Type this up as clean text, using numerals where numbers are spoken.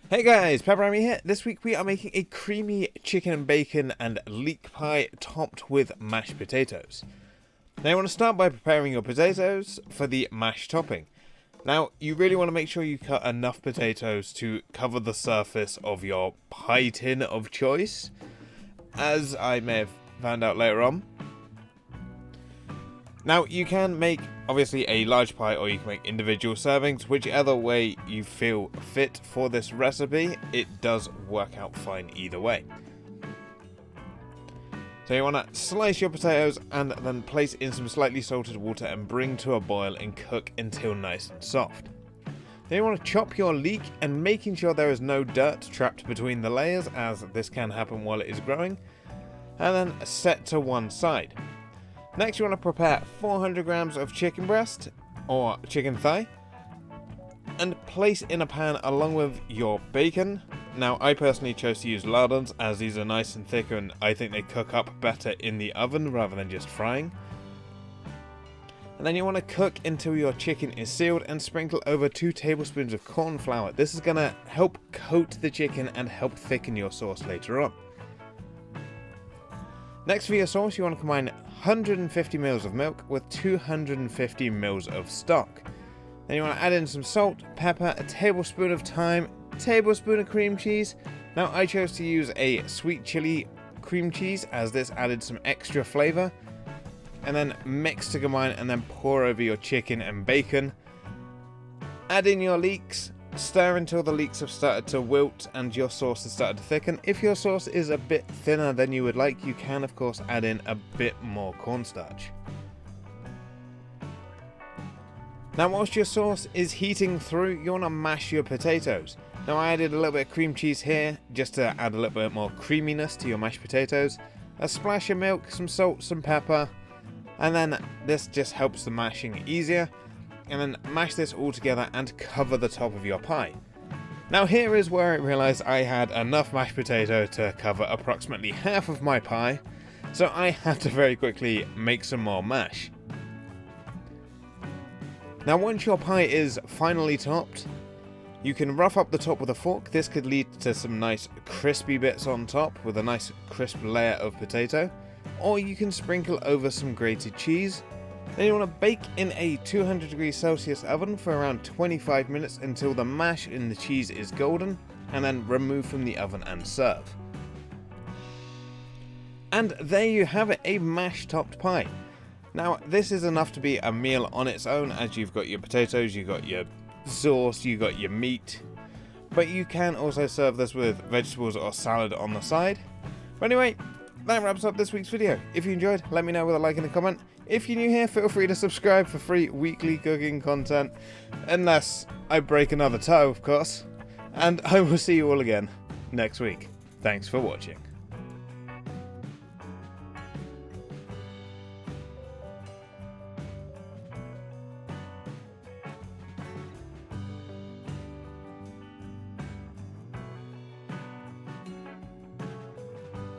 Hey guys, PepperAmmy here. This week we are making a creamy chicken and bacon and leek pie topped with mashed potatoes. Now you want to start by preparing your potatoes for the mashed topping. Now you really want to make sure you cut enough potatoes to cover the surface of your pie tin of choice, as I may have found out later on. Now you can make obviously a large pie or you can make individual servings, whichever way you feel fit for this recipe. It does work out fine either way. So you want to slice your potatoes and then place in some slightly salted water and bring to a boil and cook until nice and soft. Then you want to chop your leek and making sure there is no dirt trapped between the layers, as this can happen while it is growing, and then set to one side. Next you want to prepare 400 grams of chicken breast or chicken thigh and place in a pan along with your bacon. Now I personally chose to use lardons as these are nice and thick and I think they cook up better in the oven rather than just frying. And then you want to cook until your chicken is sealed and sprinkle over 2 tablespoons of cornflour. This is going to help coat the chicken and help thicken your sauce later on. Next for your sauce you want to combine 150 ml of milk with 250 ml of stock. Then you want to add in some salt, pepper, a tablespoon of thyme, a tablespoon of cream cheese. Now I chose to use a sweet chili cream cheese as this added some extra flavour. And then mix to combine and then pour over your chicken and bacon. Add in your leeks. Stir until the leeks have started to wilt and your sauce has started to thicken. If your sauce is a bit thinner than you would like, you can of course add in a bit more cornstarch. Now whilst your sauce is heating through, you want to mash your potatoes. Now I added a little bit of cream cheese here just to add a little bit more creaminess to your mashed potatoes. A splash of milk, some salt, some pepper, and then this just helps the mashing easier. And then mash this all together and cover the top of your pie. Now here is where I realised I had enough mashed potato to cover approximately half of my pie, so I had to very quickly make some more mash. Now once your pie is finally topped, you can rough up the top with a fork. This could lead to some nice crispy bits on top with a nice crisp layer of potato, or you can sprinkle over some grated cheese. Then you want to bake in a 200 degrees Celsius oven for around 25 minutes until the mash in the cheese is golden, and then remove from the oven and serve. And there you have it, a mash topped pie. Now this is enough to be a meal on its own, as you've got your potatoes, you've got your sauce, you've got your meat, but you can also serve this with vegetables or salad on the side. But anyway, that wraps up this week's video. If you enjoyed, let me know with a like and a comment. If you're new here, feel free to subscribe for free weekly cooking content, unless I break another toe, of course. And I will see you all again next week. Thanks for watching.